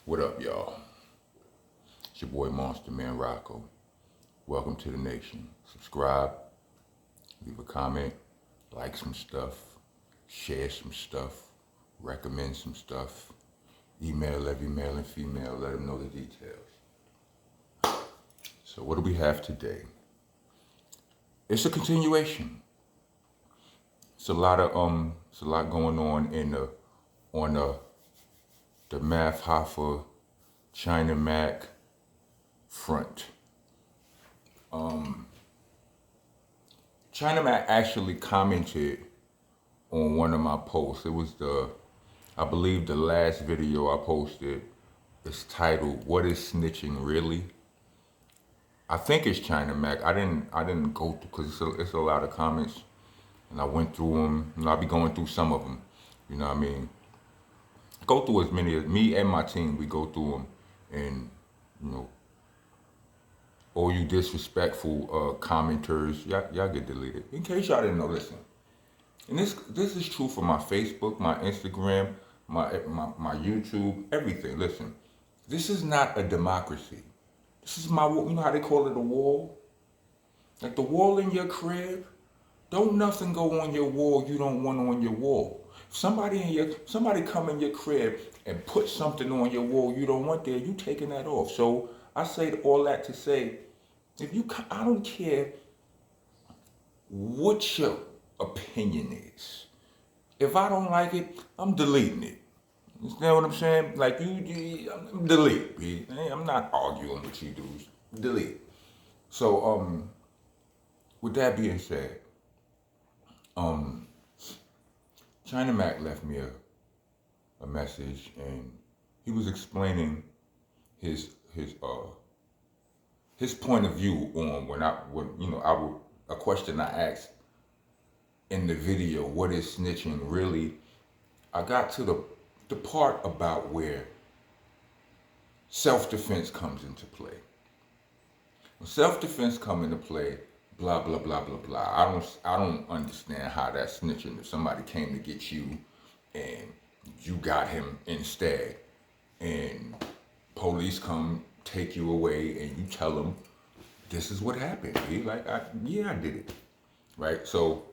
What up, y'all? It's your boy Monster Man Rocco. Welcome to the nation. Subscribe, leave a comment, like some stuff, share some stuff, recommend some stuff, email every male and female, let them know the details. So what do we have today? It's a continuation. It's a lot going on in the Math Hoffa China Mac front. China Mac actually commented on one of my posts. It was I believe the last video I posted is titled, "What is snitching really?" I think it's China Mac. I didn't go through, because it's a lot of comments, and I went through them. I'll be going through some of them. You know what I mean? Go through as many as me and my team. We go through them, and you know, all you disrespectful commenters, y'all get deleted. In case y'all didn't know, listen. And this is true for my Facebook, my Instagram, my YouTube, everything. Listen, this is not a democracy. This is you know how they call it a wall? Like the wall in your crib. Don't nothing go on your wall you don't want on your wall. If somebody come in your crib and put something on your wall you don't want there, you taking that off. So I say all that to say, I don't care what your opinion is. If I don't like it, I'm deleting it. You understand what I'm saying? Like I'm delete. B. I'm not arguing with you dudes. Delete. So with that being said, China Mac left me a message, and he was explaining his point of view on a question I asked in the video, what is snitching really? I got to the part about where self-defense comes into play. When self-defense come into play, blah blah blah blah blah. I don't understand how that's snitching. If somebody came to get you and you got him instead, and police come take you away, and you tell them this is what happened. He like, I did it, right? So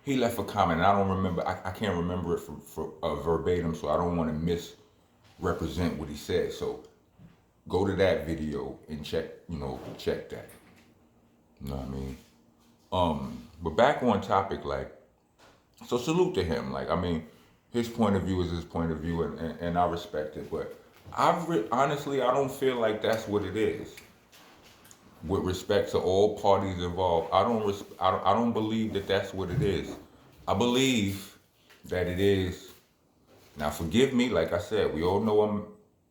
he left a comment. I don't remember. I can't remember it for verbatim, so I don't want to misrepresent what he said. So go to that video and check that. You know what I mean? But back on topic, like, so salute to him. Like, I mean, his point of view is his point of view, and I respect it. But honestly, I don't feel like that's what it is. With respect to all parties involved, I don't believe that that's what it is. I believe that it is. Now, forgive me, like I said, we all know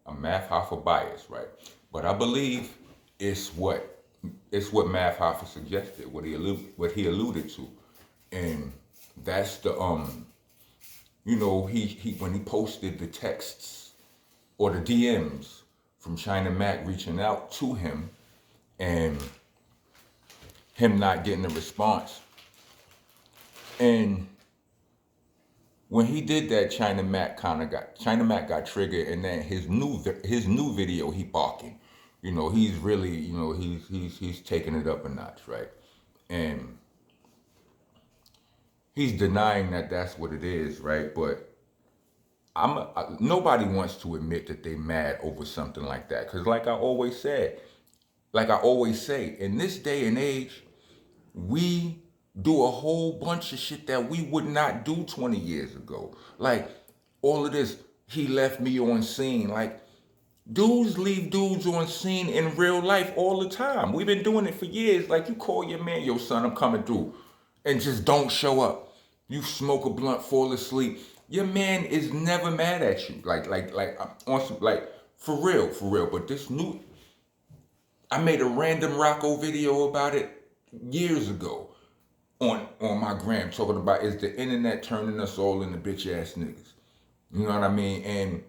I'm Math Hoffa biased, right? But I believe it's what Math Hoffa suggested, what he alluded to, and that's the he when he posted the texts or the DMs from China Mac reaching out to him, and him not getting a response. And when he did that, China Mac got triggered, and then his new video, he barking. You know, he's really, he's taking it up a notch, right? And he's denying that that's what it is, right? But nobody wants to admit that they mad over something like that, because like I always say, in this day and age, we do a whole bunch of shit that we would not do 20 years ago. Like, all of this, he left me on scene. Like, dudes leave dudes on scene in real life all the time. We've been doing it for years. Like, you call your man, yo, son, I'm coming through, and just don't show up. You smoke a blunt, fall asleep. Your man is never mad at you. Like, on some, like, for real. But this new, I made a random Rocco video about it years ago on my gram, talking about, is the internet turning us all into bitch ass niggas? You know what I mean? And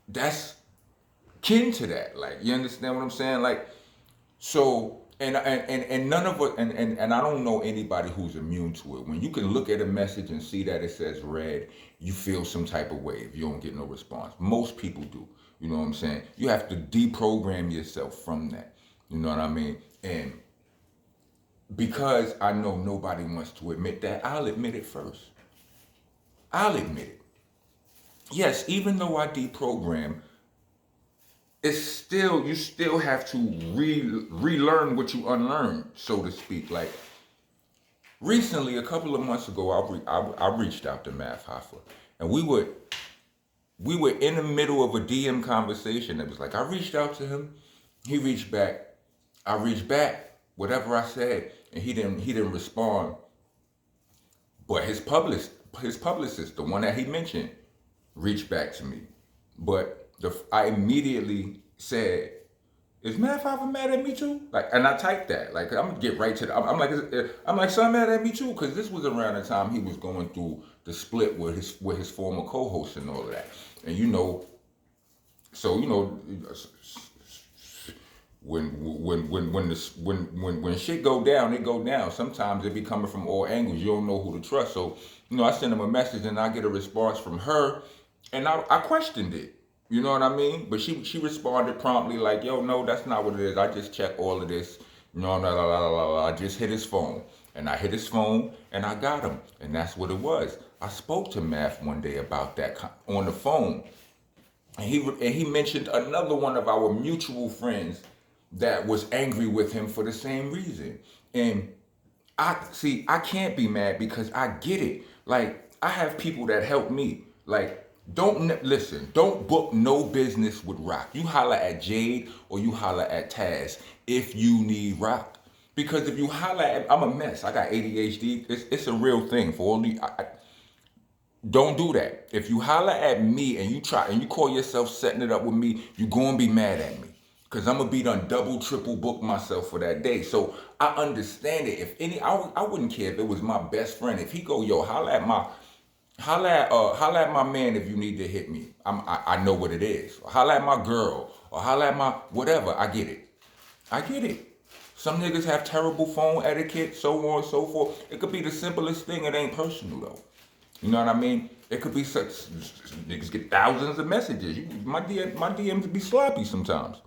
that's kin to that. Like, you understand what I'm saying? Like, so, and none of it, and I don't know anybody who's immune to it. When you can look at a message and see that it says read, you feel some type of way if you don't get no response. Most people do. You know what I'm saying? You have to deprogram yourself from that. You know what I mean? And because I know nobody wants to admit that, I'll admit it first. I'll admit it. Yes, even though I deprogram, it's still, you still have to relearn what you unlearned, so to speak. Like recently, a couple of months ago, I reached out to Math Hoffa, and we were in the middle of a DM conversation. It was like I reached out to him, he reached back, I reached back, whatever I said, and he didn't respond. But his publicist, the one that he mentioned, reached back to me. But I immediately said, "Is Matt Pfeiffer mad at me too?" Like, and I typed that. Like, I'm gonna get right to the. I'm like, "Son, mad at me too," because this was around the time he was going through the split with his former co-host and all of that. And so when shit go down, it go down. Sometimes it be coming from all angles. You don't know who to trust. So I send him a message and I get a response from her, and I questioned it. You know what I mean? But she responded promptly like, "Yo, no, that's not what it is. I just checked all of this. No, no, no, no, no, no. I just hit his phone, and I hit his phone, and I got him, and that's what it was." I spoke to Math one day about that on the phone, and he mentioned another one of our mutual friends that was angry with him for the same reason. And I can't be mad because I get it. Like, I have people that help me. Like, don't book no business with Rock. You holler at Jade or you holler at Taz if you need Rock. Because if you holler at, I'm a mess. I got ADHD. It's a real thing for all the. Don't do that. If you holler at me and you call yourself setting it up with me, you gonna be mad at me. Cause I'm gonna be done double, triple book myself for that day. So I understand it. If any, I wouldn't care if it was my best friend. If he go, yo, holla at my man if you need to hit me. I know what it is. Or holla at my girl, or holla at my whatever. I get it. I get it. Some niggas have terrible phone etiquette, so on and so forth. It could be the simplest thing. It ain't personal though. You know what I mean? It could be such niggas get thousands of messages. My DMs be sloppy sometimes.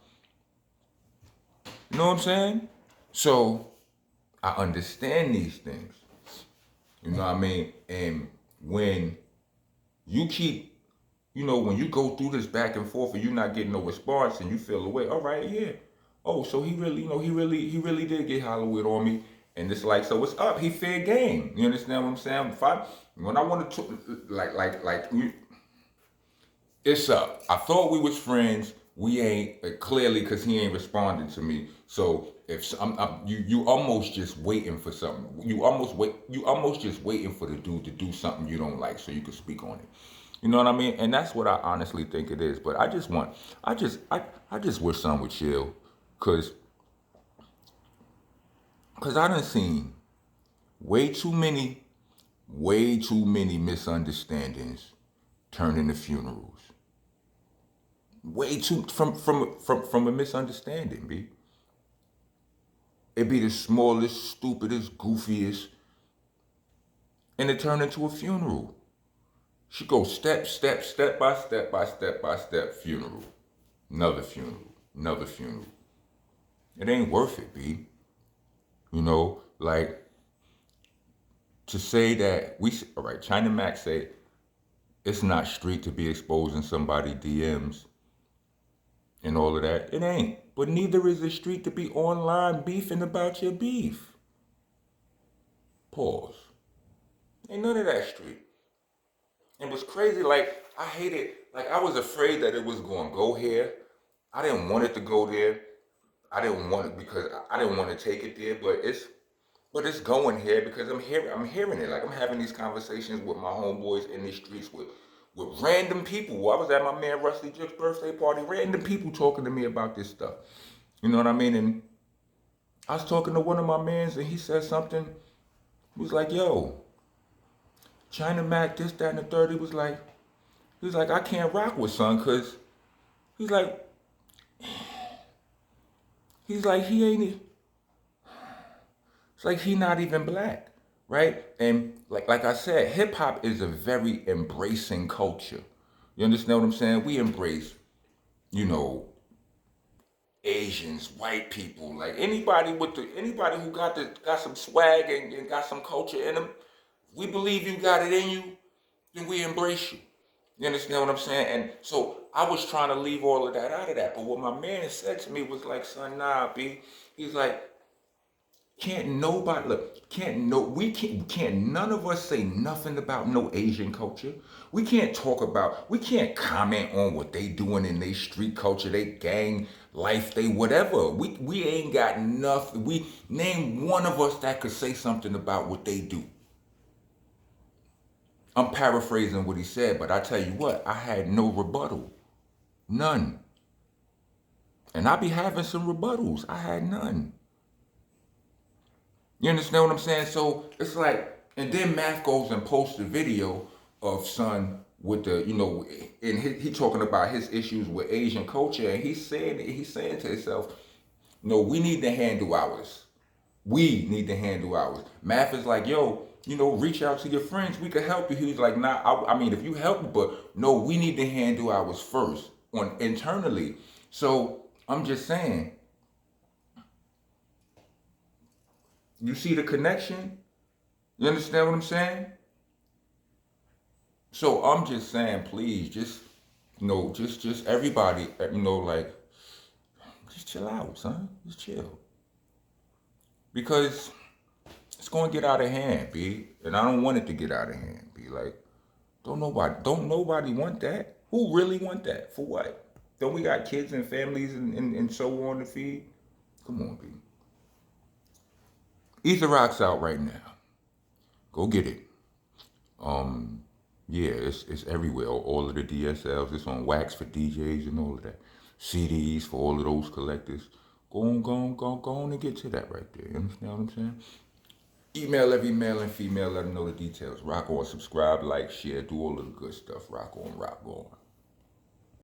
You know what I'm saying? So I understand these things. You know what I mean? And when you keep, when you go through this back and forth and you're not getting no response and you feel away, all right, yeah. Oh, so he really, he really did get Hollywood on me. And it's like, so it's up. He fair game. You understand what I'm saying? When I wanted to, it's up. I thought we was friends. We ain't clearly because he ain't responding to me. So if you almost just waiting for something. You almost just waiting for the dude to do something you don't like so you can speak on it. You know what I mean? And that's what I honestly think it is. But I just wish son would chill, cause I done seen way too many misunderstandings turn into funerals. Way too from a misunderstanding, B. It be the smallest, stupidest, goofiest, and it turned into a funeral. She goes step by step, funeral. Another funeral. Another funeral. It ain't worth it, B. Like, to say that all right, China Mac said it's not street to be exposing somebody DMs and all of that. It ain't. But neither is the street to be online beefing about your beef. Pause. Ain't none of that street. It was crazy. Like, I hated, like, I was afraid that it was going to go here. I didn't want it to go there. I didn't want it because I didn't want to take it there, but it's going here because I'm hearing it. Like, I'm having these conversations with my homeboys in the streets with random people. I was at my man Rusty Juk's birthday party. Random people talking to me about this stuff. You know what I mean? And I was talking to one of my mans and he said something. He was like, "Yo, China Mac, this, that, and the third." He was like, "I can't rock with son because he's like, he ain't. It's like he not even black, right? And like I said, hip hop is a very embracing culture. You understand what I'm saying? We embrace, you know, Asians, white people, like anybody who got some swag and got some culture in them. We believe you got it in you, then we embrace you. You understand what I'm saying? And so I was trying to leave all of that out of that. But what my man said to me was like, son, nah, B. He's like, can't nobody look, can't no we can't none of us say nothing about no Asian culture. We can't comment on what they doing in their street culture, they gang life, they whatever. We ain't got nothing. We name one of us that could say something about what they do. I'm paraphrasing what he said, but I tell you what, I had no rebuttal. None. And I be having some rebuttals. I had none. You understand what I'm saying? So it's like, and then Math goes and posts a video of son with the, and he talking about his issues with Asian culture, and he's saying to himself, no, we need to handle ours. We need to handle ours. Math is like, yo, reach out to your friends. We could help you. He was like, nah, I mean, if you help me, but no, we need to handle ours first on internally. So I'm just saying, you see the connection? You understand what I'm saying? So I'm just saying, please, just just everybody, like, just chill out, son. Just chill, because it's gonna get out of hand, B. And I don't want it to get out of hand, B. Like, don't nobody want that. Who really want that? For what? Don't we got kids and families and so on to feed? Come on, B. Ether Rock's out right now. Go get it. Um, yeah, it's everywhere. All of the DSLs. It's on wax for DJs and all of that. CDs for all of those collectors. Go on and get to that right there. You understand what I'm saying? Email every male and female. Let them know the details. Rock on, subscribe, like, share, do all of the good stuff. Rock on, rock on.